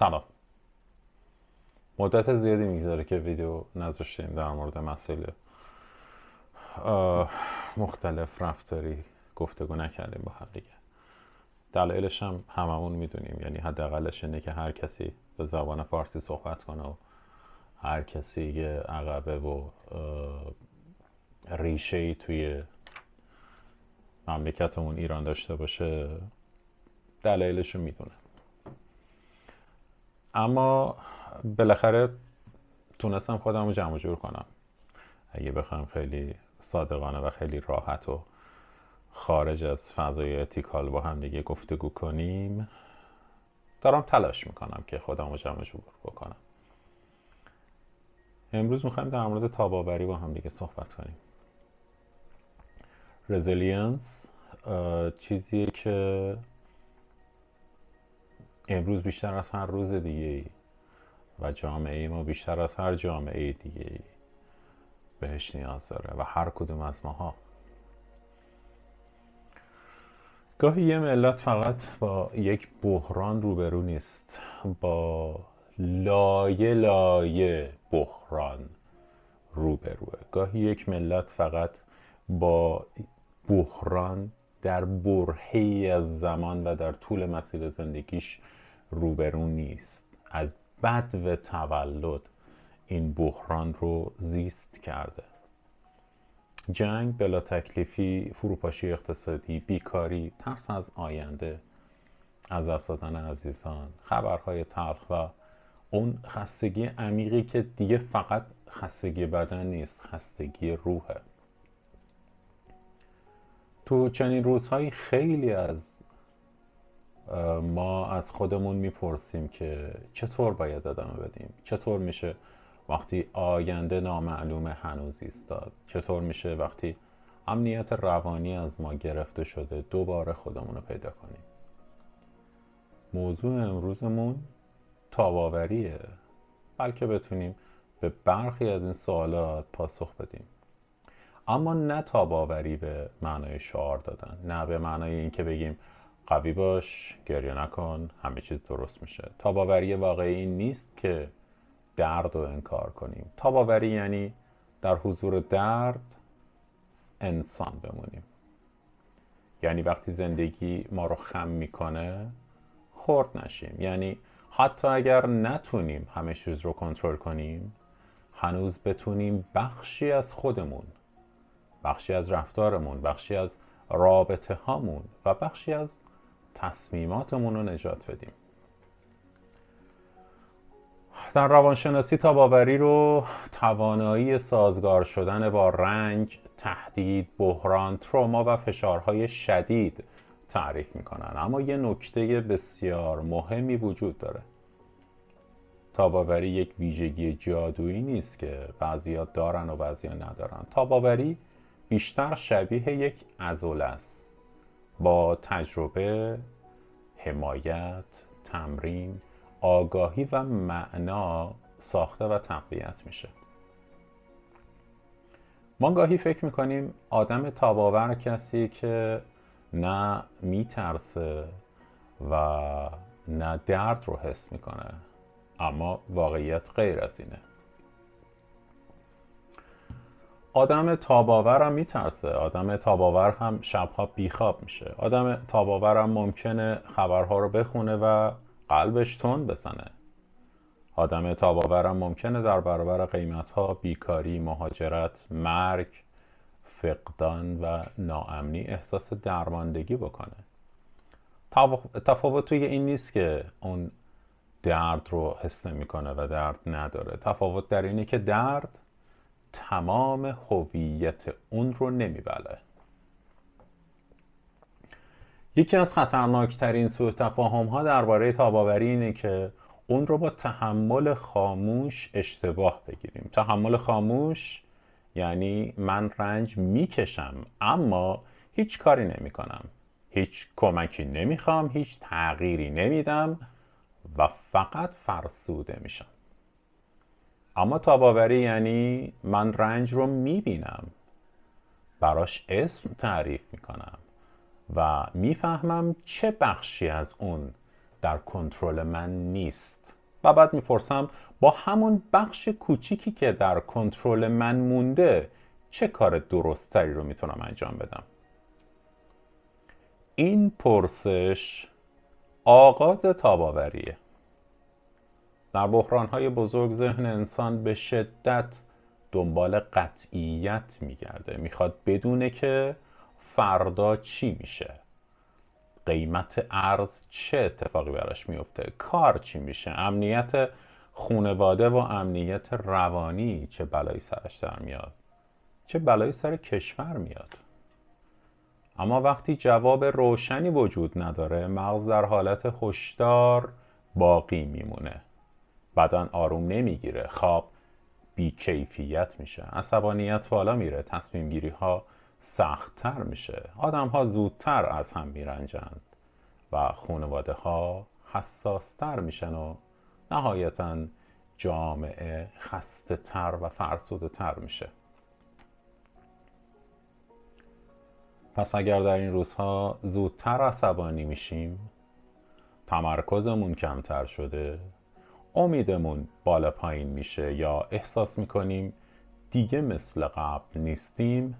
سلام. مدت زیادی میگذاره که ویدیو نذاشتیم در مورد مسائل مختلف رفتاری گفتگو نکردیم با هم دیگه. دلایلش هم هممون میدونیم، یعنی حداقلش اینه که هر کسی به زبان فارسی صحبت کنه و هر کسی یه عقبه و ریشه‌ای توی مملکتمون ایران داشته باشه دلایلش رو میدونه. اما بالاخره تونستم خودم رو جمع جور کنم. اگه بخوام خیلی صادقانه و خیلی راحت و خارج از فضای اتیکال با هم دیگه گفتگو کنیم، دارم تلاش میکنم که خودم رو جمع جور بکنم. امروز میخوایم در مورد تاب‌آوری با هم دیگه صحبت کنیم. رزیلینس چیزیه که امروز بیشتر از هر روز دیگه و جامعه ما بیشتر از هر جامعه دیگه بهش نیاز داره و هر کدوم از ماها. گاهی یه ملت فقط با یک بحران روبرو نیست، با لایه لایه بحران روبروه. گاهی یک ملت فقط با بحران در برهه‌ای از زمان و در طول مسیر زندگیش روبرو نیست. از بدو تولد این بحران رو زیست کرده. جنگ، بلا تکلیفی، فروپاشی اقتصادی، بیکاری، ترس از آینده، از دست دادن عزیزان، خبرهای تلخ و اون خستگی عمیقی که دیگه فقط خستگی بدن نیست، خستگی روحه. تو چنین روزهایی خیلی از ما از خودمون میپرسیم که چطور باید ادامه بدیم؟ چطور میشه وقتی آینده نامعلومه هنوز ایستاد؟ چطور میشه وقتی امنیت روانی از ما گرفته شده دوباره خودمون رو پیدا کنیم؟ موضوع امروزمون تاب‌آوریه، بلکه بتونیم به برخی از این سوالات پاسخ بدیم. اما نه تاب‌آوری به معنای شعار دادن، نه به معنای این که بگیم قوی باش، گریه نکن، همه چیز درست میشه. تاب‌آوری واقعی این نیست که درد رو انکار کنیم. تاب‌آوری یعنی در حضور درد انسان بمونیم. یعنی وقتی زندگی ما رو خم میکنه خرد نشیم. یعنی حتی اگر نتونیم همه چیز رو کنترل کنیم، هنوز بتونیم بخشی از خودمون، بخشی از رفتارمون، بخشی از رابطه هامون و بخشی از تصمیماتمون رو نجات بدیم. در روانشناسی تاب‌آوری رو توانایی سازگار شدن با رنج، تهدید، بحران، تروما و فشارهای شدید تعریف میکنن. اما یه نکته بسیار مهمی وجود داره. تاب‌آوری یک ویژگی جادویی نیست که بعضیا دارن و بعضیا ندارن. تاب‌آوری بیشتر شبیه یک عضله است، با تجربه، حمایت، تمرین، آگاهی و معنا ساخته و تقویت میشه. ما گاهی فکر میکنیم آدم تاب‌آور کسی که نه میترسه و نه درد رو حس میکنه، اما واقعیت غیر از اینه. آدم تاب‌آور هم میترسه، آدم تاب‌آور هم شبها بیخواب میشه، آدم تاب‌آور هم ممکنه خبرها رو بخونه و قلبش تند بزنه. آدم تاب‌آور هم ممکنه در برابر قیمت‌ها، بیکاری، مهاجرت، مرگ، فقدان و ناامنی احساس درماندگی بکنه. تفاوت توی این نیست که اون درد رو حس نمی‌کنه و درد نداره. تفاوت در اینه که درد تمام هویت اون رو نمیبله. یکی از خطرناکترین سوء تفاهم‌ها درباره تاب‌آوری اینه که اون رو با تحمل خاموش اشتباه بگیریم. تحمل خاموش یعنی من رنج میکشم اما هیچ کاری نمیکنم، هیچ کمکی نمیخوام، هیچ تغییری نمیدم و فقط فرسوده میشم. اما تاب‌آوری یعنی من رنج رو میبینم، براش اسم تعریف میکنم و میفهمم چه بخشی از اون در کنترل من نیست. و بعد میپرسم با همون بخش کوچیکی که در کنترل من مونده چه کار درستری رو میتونم انجام بدم؟ این پرسش آغاز تاب‌آوریه. در بحران‌های بزرگ ذهن انسان به شدت دنبال قطعیت میگرده. میخواد بدونه که فردا چی میشه، قیمت ارز چه اتفاقی براش میفته، کار چی میشه، امنیت خانواده و امنیت روانی چه بلایی سرش در میاد، چه بلایی سر کشور میاد. اما وقتی جواب روشنی وجود نداره، مغز در حالت هشدار باقی میمونه. بدن آروم نمیگیره، خواب بیکیفیت میشه، عصبانیت بالا میره، تصمیم گیری ها سخت‌تر میشه، آدم ها زودتر از هم میرنجند و خانواده ها حساستر میشن و نهایتاً جامعه خسته تر و فرسوده تر میشه. پس اگر در این روزها زودتر عصبانی میشیم، تمرکزمون کمتر شده، امیدمون بالا پایین میشه یا احساس میکنیم دیگه مثل قبل نیستیم،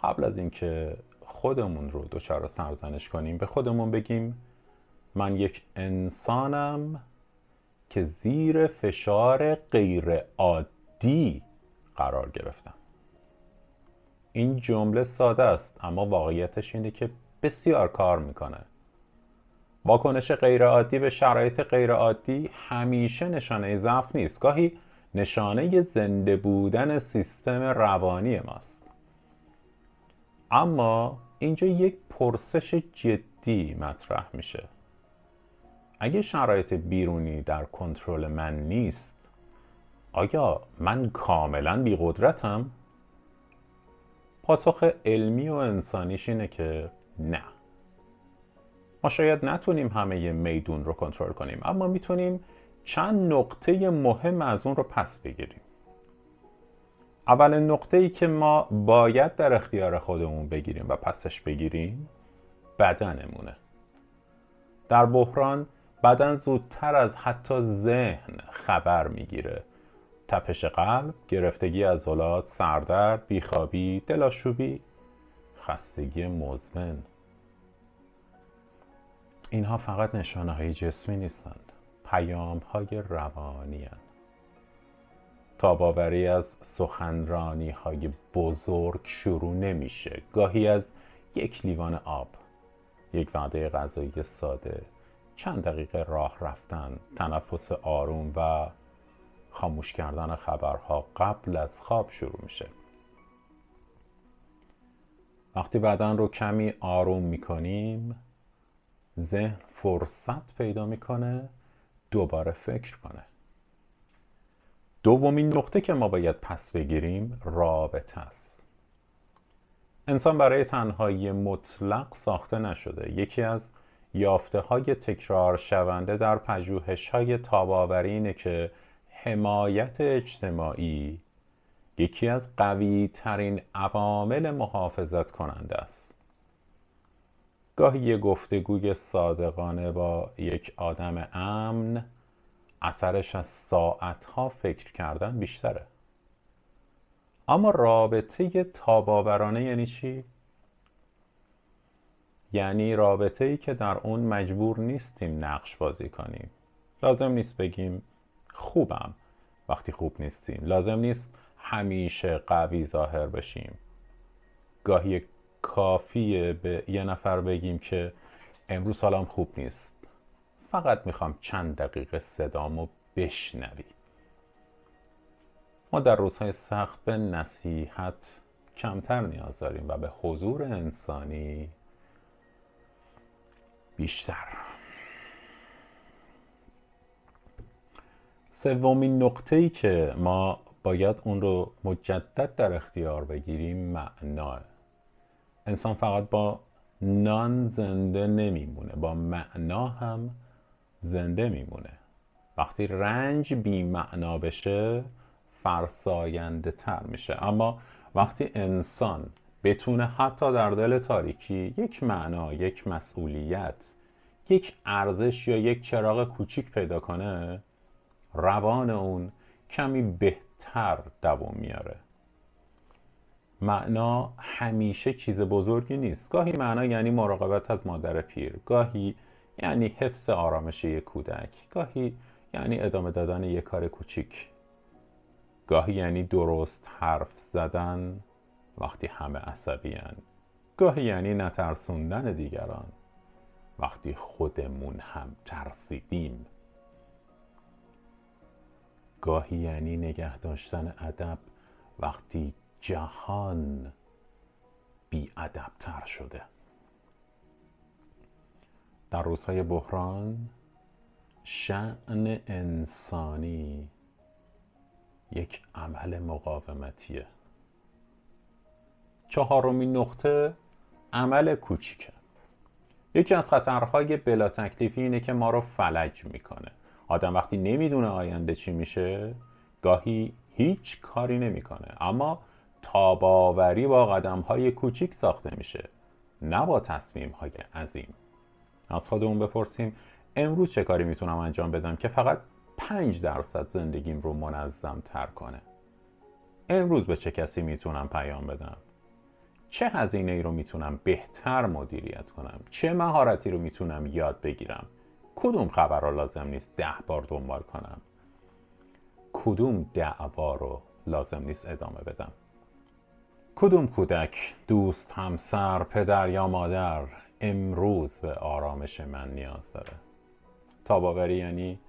قبل از اینکه خودمون رو دچار سرزنش کنیم به خودمون بگیم من یک انسانم که زیر فشار غیر عادی قرار گرفتم. این جمله ساده است اما واقعیتش اینه که بسیار کار میکنه. واکنش غیرعادی به شرایط غیرعادی همیشه نشانه ضعف نیست، گاهی نشانه زنده بودن سیستم روانی ماست. اما اینجا یک پرسش جدی مطرح میشه. اگه شرایط بیرونی در کنترل من نیست، آیا من کاملا بی‌قدرتم؟ پاسخ علمی و انسانیش اینه که نه. ما شاید نتونیم همه میدون رو کنترل کنیم، اما میتونیم چند نقطه مهم از اون رو پس بگیریم. اولین نقطه‌ای که ما باید در اختیار خودمون بگیریم و پسش بگیریم بدنمونه. در بحران بدن زودتر از حتی ذهن خبر میگیره. تپش قلب، گرفتگی عضلات، سردرد، بیخوابی، دلاشوبی، خستگی مزمن. اینها فقط نشانه های جسمی نیستند، پیام های روانی هستند. تاب‌آوری از سخنرانی های بزرگ شروع نمیشه. گاهی از یک لیوان آب، یک وعده غذایی ساده، چند دقیقه راه رفتن، تنفس آروم و خاموش کردن خبرها قبل از خواب شروع میشه. وقتی بدن رو کمی آروم میکنیم، ذهن فرصت پیدا میکنه دوباره فکر کنه. دومین نقطه که ما باید پس بگیریم رابطه است. انسان برای تنهایی مطلق ساخته نشده. یکی از یافته های تکرار شونده در پژوهش های تاب‌آوری اینه که حمایت اجتماعی یکی از قوی ترین عوامل محافظت کننده است. گاهی یک گفتگوی صادقانه با یک آدم امن اثرش از ساعتها فکر کردن بیشتره. اما رابطه تاب‌آورانه یعنی چی؟ یعنی رابطه‌ای که در اون مجبور نیستیم نقش بازی کنیم. لازم نیست بگیم خوبم وقتی خوب نیستیم. لازم نیست همیشه قوی ظاهر بشیم. گاهی کافیه به یه نفر بگیم که امروز حالم خوب نیست. فقط میخوام چند دقیقه صدامو بشنوی. ما در روزهای سخت به نصیحت کمتر نیاز داریم و به حضور انسانی بیشتر. سومین نقطه‌ای که ما باید اون رو مجدد در اختیار بگیریم معناه. انسان فقط با نان زنده نمیمونه، با معنا هم زنده میمونه. وقتی رنج بی معنا بشه فرساینده تر میشه، اما وقتی انسان بتونه حتی در دل تاریکی یک معنا، یک مسئولیت، یک ارزش یا یک چراغ کوچیک پیدا کنه، روان اون کمی بهتر دوام میاره. معنا همیشه چیز بزرگی نیست. گاهی معنا یعنی مراقبت از مادر پیر، گاهی یعنی حفظ آرامش یک کودک، گاهی یعنی ادامه دادن یک کار کوچیک، گاهی یعنی درست حرف زدن وقتی همه عصبی‌اند، گاهی یعنی نترسوندن دیگران وقتی خودمون هم ترسیدیم، گاهی یعنی نگه داشتن ادب وقتی جهان بی ادب‌تر شده. در روزهای بحران شأن انسانی یک عمل مقاومتیه. چهارمین نقطه عمل کوچیکه. یکی از خطرهای بلا تکلیفی اینه که ما رو فلج میکنه. آدم وقتی نمیدونه آینده چی میشه گاهی هیچ کاری نمیکنه، اما تاباوری با قدمهای کوچیک ساخته میشه، نه با تصمیمهای عظیم. از خودمون بپرسیم امروز چه کاری میتونم انجام بدم که فقط 5% زندگیم رو منظم تر کنه؟ امروز به چه کسی میتونم پیام بدم؟ چه هزینه ای رو میتونم بهتر مدیریت کنم؟ چه مهارتی رو میتونم یاد بگیرم؟ کدوم خبر رو لازم نیست 10 بار دنبال کنم؟ کدوم دعوا رو لازم نیست ادامه بدم؟ کدوم کودک، دوست، همسر، پدر یا مادر امروز به آرامش من نیاز داره؟ تاباوری یعنی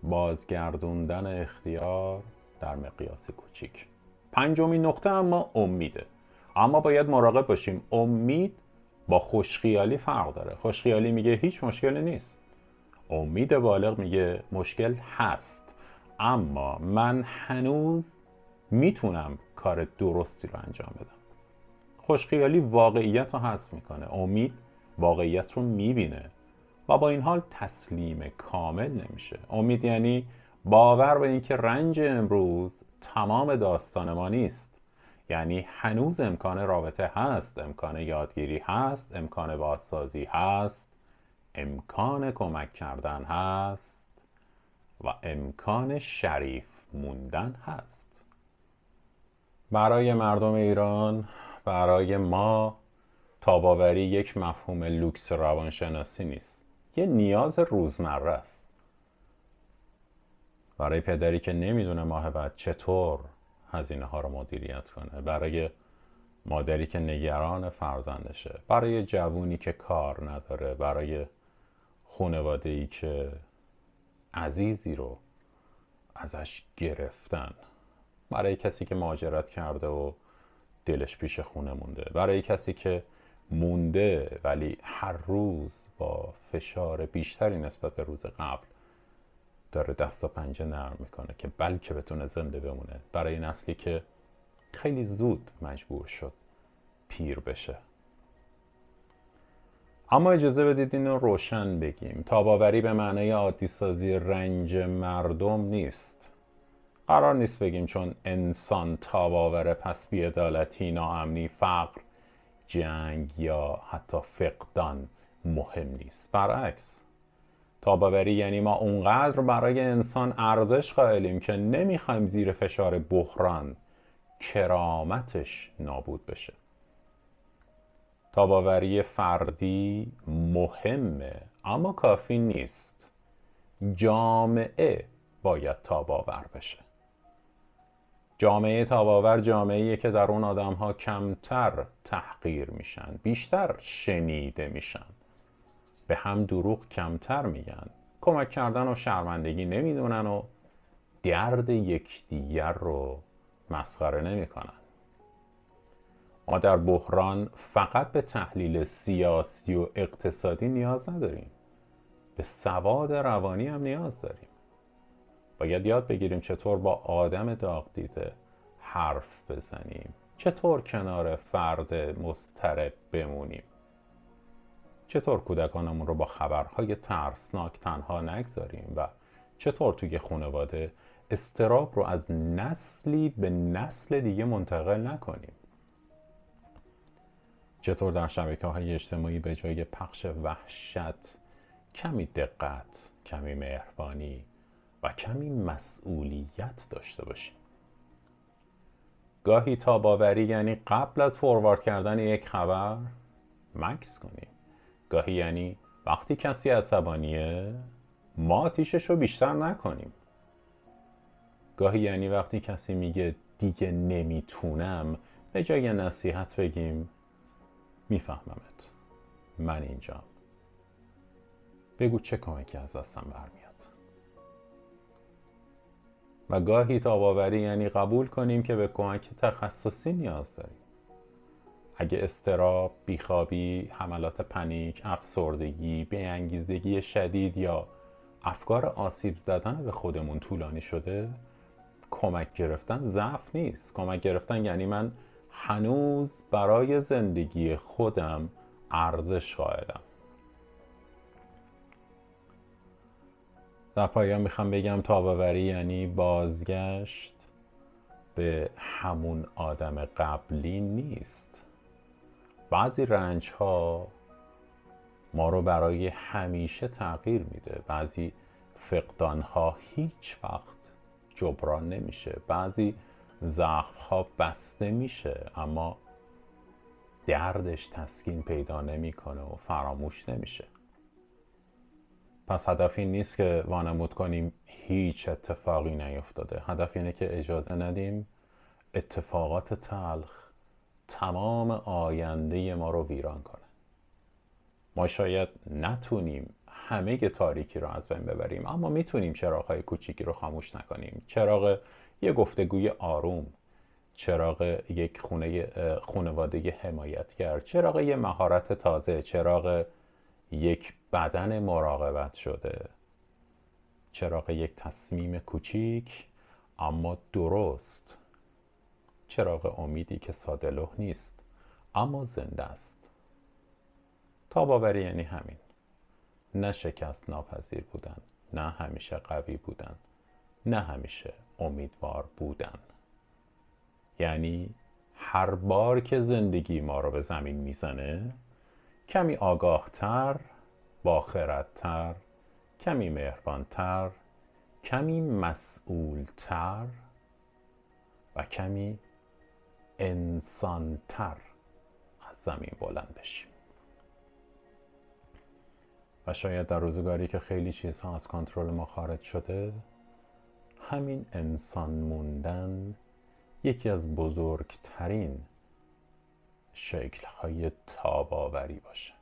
بازگردوندن اختیار در مقیاس کوچیک. پنجمین نقطه اما امیده. اما باید مراقب باشیم. امید با خوشخیالی فرق داره. خوشخیالی میگه هیچ مشکلی نیست. امید بالغ میگه مشکل هست، اما من هنوز میتونم کار درستی رو انجام بدم. خوشخیالی واقعیت رو حذف میکنه. امید واقعیت رو میبینه و با این حال تسلیم کامل نمیشه. امید یعنی باور به اینکه رنج امروز تمام داستان ما نیست. یعنی هنوز امکان رابطه هست، امکان یادگیری هست، امکان بازسازی هست، امکان کمک کردن هست و امکان شریف موندن هست. برای مردم ایران، برای ما، تاباوری یک مفهوم لوکس روانشناسی نیست، یه نیاز روزمره است. برای پدری که نمیدونه ماه بعد چطور هزینه ها رو مدیریت کنه، برای مادری که نگران فرزندشه، برای جوونی که کار نداره، برای خانواده‌ای که عزیزی رو ازش گرفتن، برای کسی که مهاجرت کرده و دلش پیش خونه مونده، برای کسی که مونده ولی هر روز با فشار بیشتری نسبت به روز قبل داره دست و پنجه نرم میکنه که بلکه بتونه زنده بمونه، برای نسلی که خیلی زود مجبور شد پیر بشه. اما اجازه بدید این رو روشن بگیم. تاباوری به معنای عادی سازی رنج مردم نیست. قرار نیست بگیم چون انسان تاباوره پس بی‌عدالتی، ناامنی، فقر، جنگ یا حتی فقدان مهم نیست. برعکس، تاباوری یعنی ما اونقدر برای انسان ارزش قائلیم که نمیخوایم زیر فشار بحران کرامتش نابود بشه. تاباوری فردی مهمه اما کافی نیست. جامعه باید تاباور بشه. جامعه تاباور جامعه‌ایه که در اون آدم‌ها کمتر تحقیر میشن، بیشتر شنیده میشن، به هم دروغ کمتر میگن، کمک کردن و شرمندگی نمیدونن و درد یکدیگر رو مسخره نمیکنن. ما در بحران فقط به تحلیل سیاسی و اقتصادی نیاز نداریم، به سواد روانی هم نیاز داریم. باید یاد بگیریم چطور با آدم داغ دیده حرف بزنیم، چطور کنار فرد مضطرب بمونیم، چطور کودکانمون رو با خبرهای ترسناک تنها نگذاریم و چطور توی خانواده اضطراب رو از نسلی به نسل دیگه منتقل نکنیم. چطور در شبکه‌های اجتماعی به جای پخش وحشت کمی دقت، کمی مهربانی و کمی مسئولیت داشته باشیم. گاهی تاباوری یعنی قبل از فوروارد کردن یک خبر مکث کنیم. گاهی یعنی وقتی کسی عصبانیه ما آتیشش رو بیشتر نکنیم. گاهی یعنی وقتی کسی میگه دیگه نمیتونم به جای نصیحت بگیم میفهممت، من اینجام، بگو چه کمکی از دستم برمیاد. و گاهی تاباوری یعنی قبول کنیم که به کمک تخصصی نیاز داریم. اگه اضطراب، بیخوابی، حملات پنیک، افسردگی، بی‌انگیزگی شدید یا افکار آسیب زدن به خودمون طولانی شده، کمک گرفتن ضعف نیست. کمک گرفتن یعنی من هنوز برای زندگی خودم ارزش قائلم. در پایان میخوام بگم تاباوری یعنی بازگشت به همون آدم قبلی نیست. بعضی رنج ها ما رو برای همیشه تغییر میده. بعضی فقدان ها هیچ وقت جبران نمیشه. بعضی زخم ها بسته میشه اما دردش تسکین پیدا نمیکنه و فراموش نمیشه. پس هدف این نیست که وانمود کنیم هیچ اتفاقی نیفتاده. هدف اینه که اجازه ندیم اتفاقات تلخ تمام آینده ما رو ویران کنه. ما شاید نتونیم همه تاریکی رو از بین ببریم اما میتونیم چراغ‌های کوچیکی رو خاموش نکنیم. چراغ یه گفتگوی آروم، چراغ یک خانواده حمایتگر، چراغ یه مهارت تازه، چراغ یک بدن مراقبت شده، چراغ یک تصمیم کوچیک اما درست، چراغ امیدی که ساده‌لوح نیست اما زنده است. تاباوری یعنی همین. نه شکست ناپذیر بودن، نه همیشه قوی بودن، نه همیشه امیدوار بودن. یعنی هر بار که زندگی ما رو به زمین میزنه کمی آگاهتر، باخردتر، کمی مهربانتر، کمی مسئولتر و کمی انسانتر از زمین بلند بشیم. و شاید در روزگاری که خیلی چیزها از کنترل ما خارج شده، همین انسان موندن یکی از بزرگترین شکل‌های تاباوری باشه.